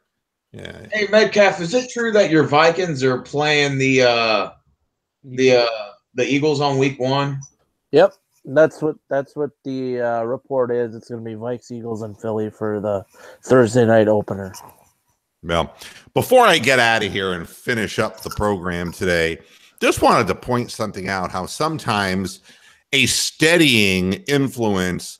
Yeah. Hey, Metcalf, is it true that your Vikings are playing the Eagles on week 1? Yep. That's what the report is. It's going to be Vikes, Eagles, and Philly for the Thursday night opener. Well, before I get out of here and finish up the program today, just wanted to point something out, how sometimes a steadying influence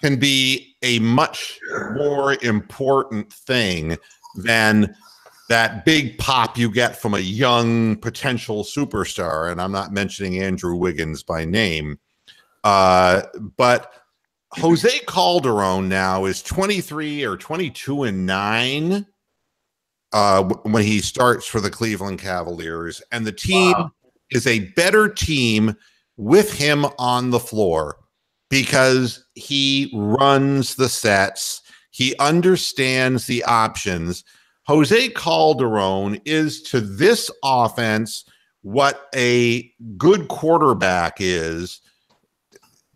can be a much more important thing than that big pop you get from a young potential superstar. And I'm not mentioning Andrew Wiggins by name. But Jose Calderon now is 23 or 22-9 when he starts for the Cleveland Cavaliers, and the team is a better team with him on the floor because he runs the sets, he understands the options. Jose Calderon is to this offense what a good quarterback is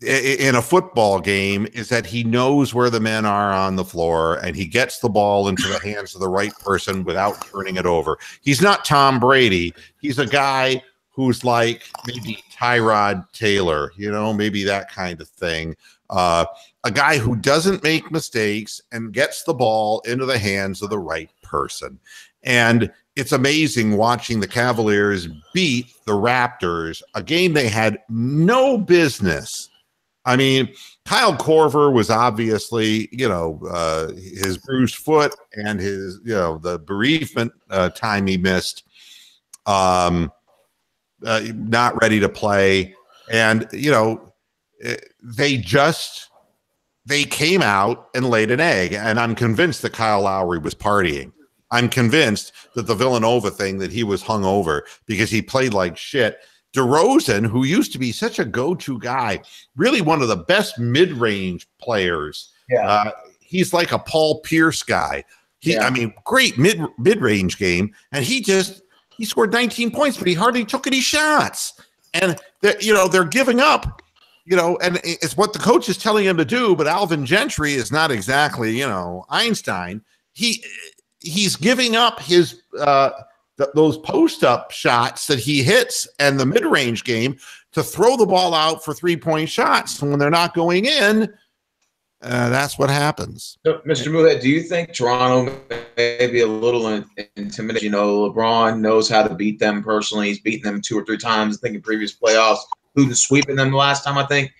in a football game, is that he knows where the men are on the floor and he gets the ball into the hands of the right person without turning it over. He's not Tom Brady. He's a guy who's like maybe Tyrod Taylor, maybe that kind of thing. A guy who doesn't make mistakes and gets the ball into the hands of the right person. And it's amazing watching the Cavaliers beat the Raptors, a game they had no business. I mean, Kyle Korver was obviously, his bruised foot and his, the bereavement time he missed, not ready to play. And, they came out and laid an egg. And I'm convinced that Kyle Lowry was partying. I'm convinced that the Villanova thing, that he was hungover because he played like shit. DeRozan, who used to be such a go-to guy, really one of the best mid-range players. Yeah. He's like a Paul Pierce guy. Great mid-range game. And he scored 19 points, but he hardly took any shots. And they're giving up, and it's what the coach is telling him to do. But Alvin Gentry is not exactly, Einstein. He's giving up his those post-up shots that he hits and the mid-range game to throw the ball out for three-point shots. And when they're not going in, that's what happens. So, Mr. Moohead, do you think Toronto may be a little intimidated? LeBron knows how to beat them personally. He's beaten them 2 or 3 times, I think, in previous playoffs, including sweeping them the last time, I think.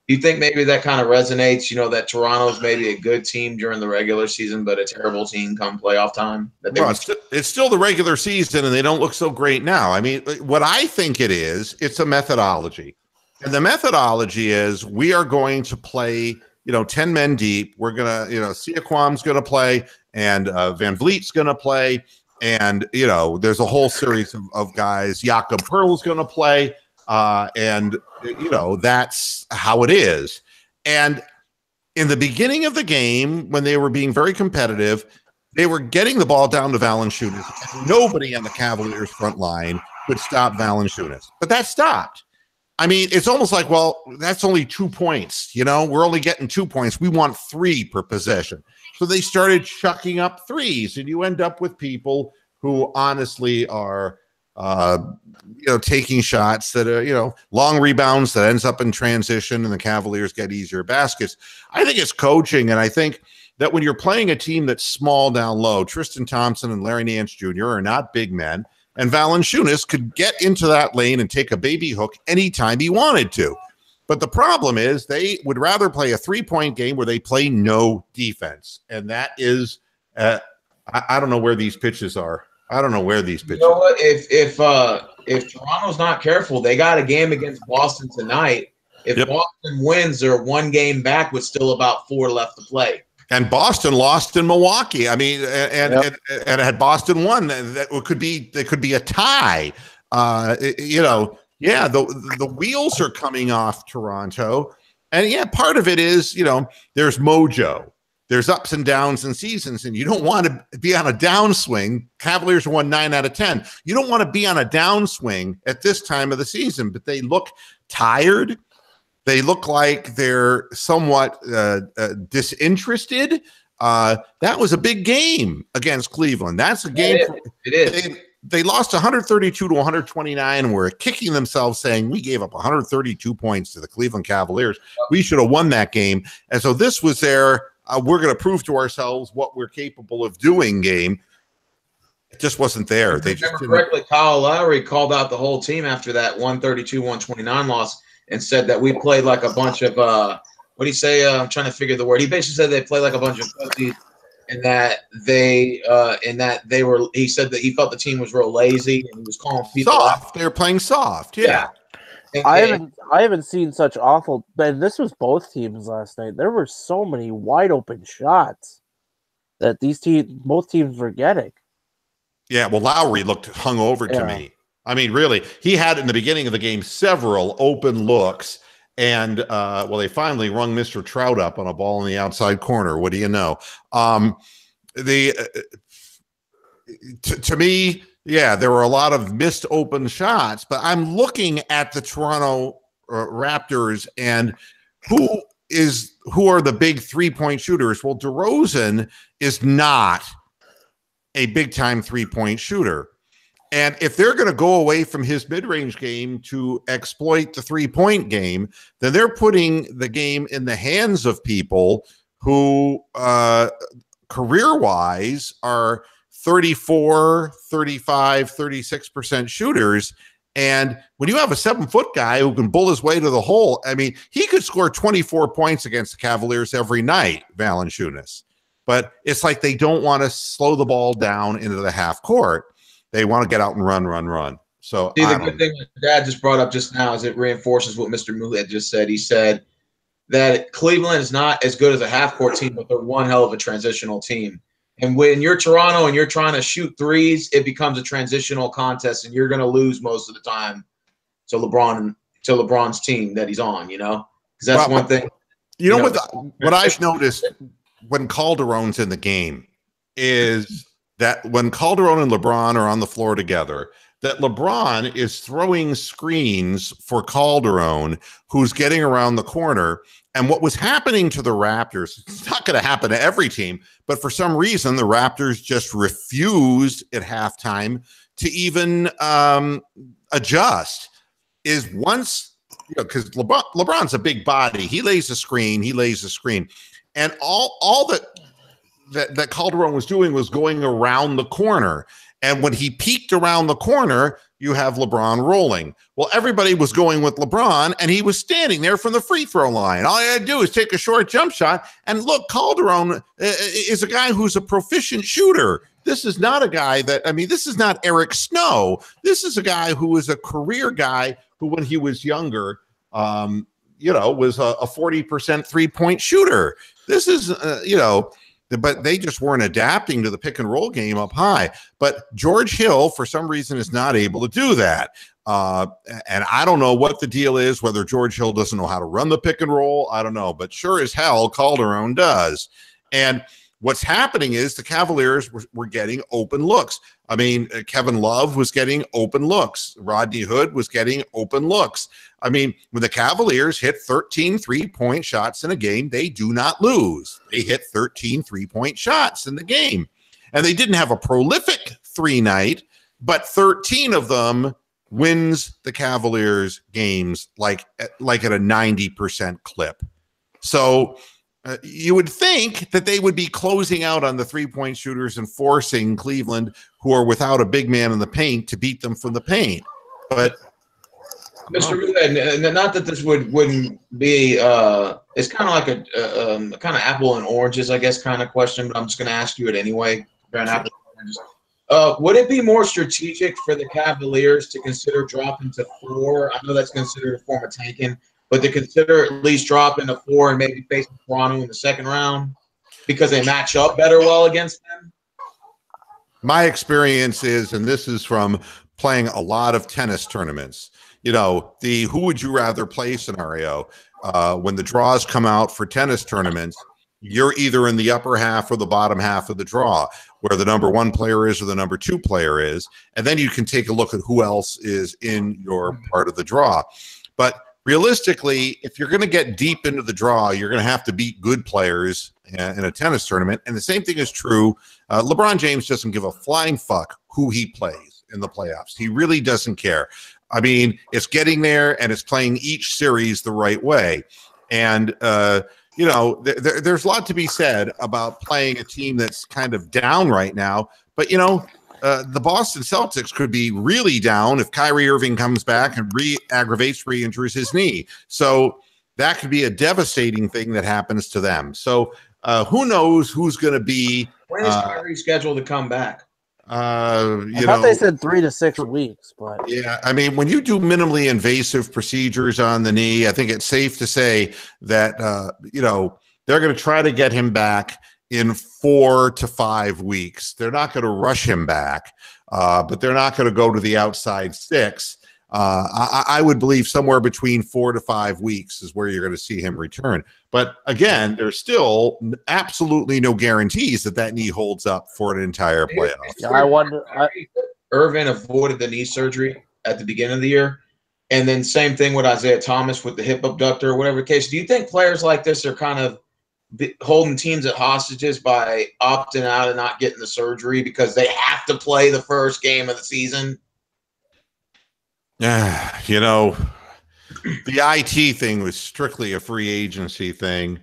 Do you think maybe that kind of resonates, that Toronto's maybe a good team during the regular season, but a terrible team come playoff time? It's still the regular season, and they don't look so great now. I mean, what I think it is, it's a methodology. And the methodology is we are going to play, 10 men deep. We're going to, Siaquam's going to play, and Van Vliet's going to play. And, there's a whole series of guys. Jakob Perl's going to play. And that's how it is. And in the beginning of the game, when they were being very competitive, they were getting the ball down to Valanciunas. Nobody on the Cavaliers front line could stop Valanciunas, but that stopped. I mean, it's almost like, well, that's only 2 points. We're only getting 2 points. We want 3 per possession. So they started chucking up threes, and you end up with people who honestly are taking shots that are, long rebounds that ends up in transition and the Cavaliers get easier baskets. I think it's coaching, and I think that when you're playing a team that's small down low, Tristan Thompson and Larry Nance Jr. are not big men, and Valanciunas could get into that lane and take a baby hook anytime he wanted to. But the problem is they would rather play a 3-point game where they play no defense, and that is I don't know where these pitches are. I don't know where these pitches. You know what? If Toronto's not careful, they got a game against Boston tonight. If Boston wins, they're 1 game back with still about 4 left to play. And Boston lost in Milwaukee. I mean, and had Boston won, that could be a tie. The wheels are coming off Toronto, and part of it is there's mojo. There's ups and downs in seasons, and you don't want to be on a downswing. Cavaliers won 9 out of 10. You don't want to be on a downswing at this time of the season, but they look tired. They look like they're somewhat disinterested. That was a big game against Cleveland. That's a game. It is. They lost 132 to 129 and were kicking themselves saying, we gave up 132 points to the Cleveland Cavaliers. We should have won that game. And so this was their we're going to prove to ourselves what we're capable of doing game. It just wasn't there. If I remember correctly, Kyle Lowry called out the whole team after that 132-129 loss and said that we played like a bunch of what do you say? I'm trying to figure the word. He basically said they played like a bunch of pussies, and that they were. He said that he felt the team was real lazy and he was calling people soft. They were playing soft. Yeah. I haven't seen such awful. And this was both teams last night. There were so many wide open shots that both teams were getting. Yeah, well, Lowry looked hungover to me. I mean, really, he had in the beginning of the game several open looks, and they finally rung Mr. Trout up on a ball in the outside corner. What do you know? To me. Yeah, there were a lot of missed open shots, but I'm looking at the Toronto Raptors and who are the big 3-point shooters? Well, DeRozan is not a big-time 3-point shooter. And if they're going to go away from his mid-range game to exploit the 3-point game, then they're putting the game in the hands of people who career-wise are 34, 35, 36% shooters. And when you have a 7-foot guy who can bull his way to the hole, I mean, he could score 24 points against the Cavaliers every night, Valanciunas. But it's like they don't want to slow the ball down into the half court. They want to get out and run. So see, the good thing that Dad just brought up just now is it reinforces what Mr. Moohead just said. He said that Cleveland is not as good as a half-court team, but they're one hell of a transitional team. And when you're Toronto and you're trying to shoot threes, it becomes a transitional contest, and you're going to lose most of the time to LeBron's team that he's on. Because that's one thing. What I've noticed when Calderon's in the game is that when Calderon and LeBron are on the floor together, that LeBron is throwing screens for Calderon, who's getting around the corner. And what was happening to the Raptors, it's not going to happen to every team, but for some reason, the Raptors just refused at halftime to even adjust. Is once, because LeBron's a big body. He lays a screen. And all that Calderon was doing was going around the corner. And when he peeked around the corner, you have LeBron rolling. Well, everybody was going with LeBron, and he was standing there from the free throw line. All he had to do is take a short jump shot. And look, Calderon is a guy who's a proficient shooter. This is not a guy this is not Eric Snow. This is a guy who is a career guy who, when he was younger, was a 40% 3-point shooter. This is, but they just weren't adapting to the pick and roll game up high. But George Hill, for some reason, is not able to do that. And I don't know what the deal is, whether George Hill doesn't know how to run the pick and roll. I don't know. But sure as hell, Calderon does. And what's happening is the Cavaliers were getting open looks. I mean, Kevin Love was getting open looks. Rodney Hood was getting open looks. I mean, when the Cavaliers hit 13 3-point shots in a game, they do not lose. They hit 13 3-point shots in the game. And they didn't have a prolific 3 night, but 13 of them wins the Cavaliers games like at a 90% clip. So you would think that they would be closing out on the three-point shooters and forcing Cleveland, who are without a big man in the paint, to beat them from the paint. But Mr. Moohead, not that this wouldn't be it's kind of like a kind of apple and oranges, I guess, kind of question, but I'm just going to ask you it anyway. Apple and oranges. Would it be more strategic for the Cavaliers to consider dropping to 4? I know that's considered a form of tanking, but to consider at least dropping to 4 and maybe facing Toronto in the second round because they match up better well against them? My experience is, and this is from playing a lot of tennis tournaments, you know, the who would you rather play scenario, when the draws come out for tennis tournaments, you're either in the upper half or the bottom half of the draw, where the number 1 player is or the number 2 player is. And then you can take a look at who else is in your part of the draw. But realistically, if you're going to get deep into the draw, you're going to have to beat good players in a tennis tournament. And the same thing is true. LeBron James doesn't give a flying fuck who he plays in the playoffs. He really doesn't care. I mean, it's getting there and it's playing each series the right way. And, you know, there's a lot to be said about playing a team that's kind of down right now. But, you know, the Boston Celtics could be really down if Kyrie Irving comes back and re-injures his knee. So that could be a devastating thing that happens to them. So who knows who's going to be. When is Kyrie scheduled to come back? I thought they said 3 to 6 weeks, but yeah, I mean, when you do minimally invasive procedures on the knee, I think it's safe to say that you know, they're going to try to get him back in 4 to 5 weeks. They're not going to rush him back, but they're not going to go to the outside 6. I would believe somewhere between 4 to 5 weeks is where you're going to see him return. But again, there's still absolutely no guarantees that knee holds up for an entire playoff. Yeah, I wonder. Irvin avoided the knee surgery at the beginning of the year, and then same thing with Isaiah Thomas with the hip abductor, whatever the case. Do you think players like this are kind of holding teams at hostages by opting out and not getting the surgery because they have to play the first game of the season? Yeah, you know, the IT thing was strictly a free agency thing,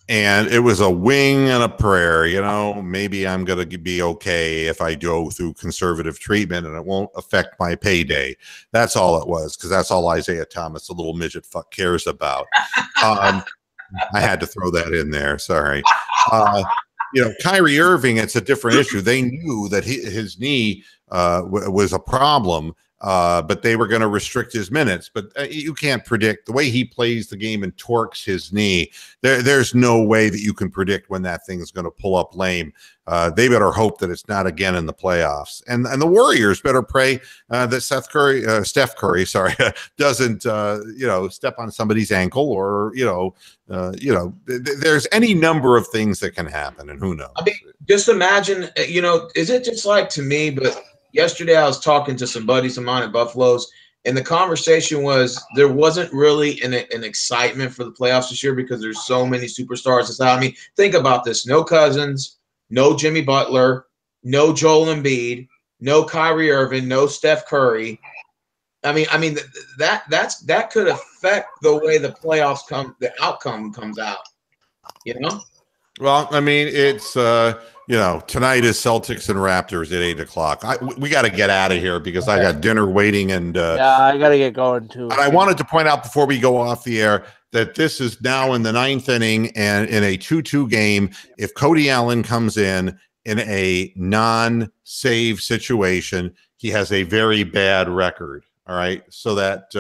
and it was a wing and a prayer. You know, maybe I'm going to be okay if I go through conservative treatment and it won't affect my payday. That's all it was, because that's all Isaiah Thomas, a little midget fuck, cares about. I had to throw that in there. Sorry. You know, Kyrie Irving, it's a different issue. They knew that his knee was a problem. But they were going to restrict his minutes. But you can't predict the way he plays the game and torques his knee. There's no way that you can predict when that thing is going to pull up lame. They better hope that it's not again in the playoffs. And the Warriors better pray that Steph Curry, doesn't you know, step on somebody's ankle, or you know, there's any number of things that can happen, and who knows. I mean, just imagine, you know, is it just like, to me, but yesterday I was talking to some buddies of mine at Buffalo's, and the conversation was there wasn't really an excitement for the playoffs this year because there's so many superstars. I mean, think about this. No Cousins, no Jimmy Butler, no Joel Embiid, no Kyrie Irving, no Steph Curry. I mean that could affect the way the playoffs the outcome comes out, you know? Well, I mean, it's you know, tonight is Celtics and Raptors at 8:00. We got to get out of here because I got dinner waiting, and yeah, I got to get going too. And I wanted to point out before we go off the air that this is now in the 9th inning, and in a 2-2 game, if Cody Allen comes in a non-save situation, he has a very bad record. All right, so that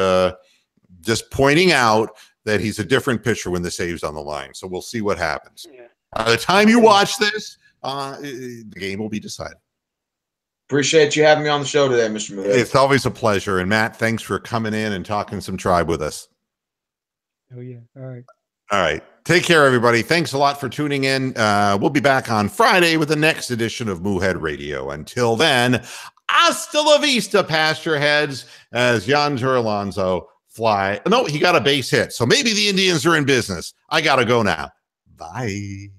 just pointing out that he's a different pitcher when the save's on the line. So we'll see what happens. Yeah. By the time you watch this, the game will be decided. Appreciate you having me on the show today, Mr. Moohead. It's always a pleasure. And Matt, thanks for coming in and talking some tribe with us. Oh, yeah. All right. All right. Take care, everybody. Thanks a lot for tuning in. We'll be back on Friday with the next edition of Moohead Radio. Until then, hasta la vista, pasture heads, as Yonder Alonso fly. No, he got a base hit. So maybe the Indians are in business. I got to go now. Bye.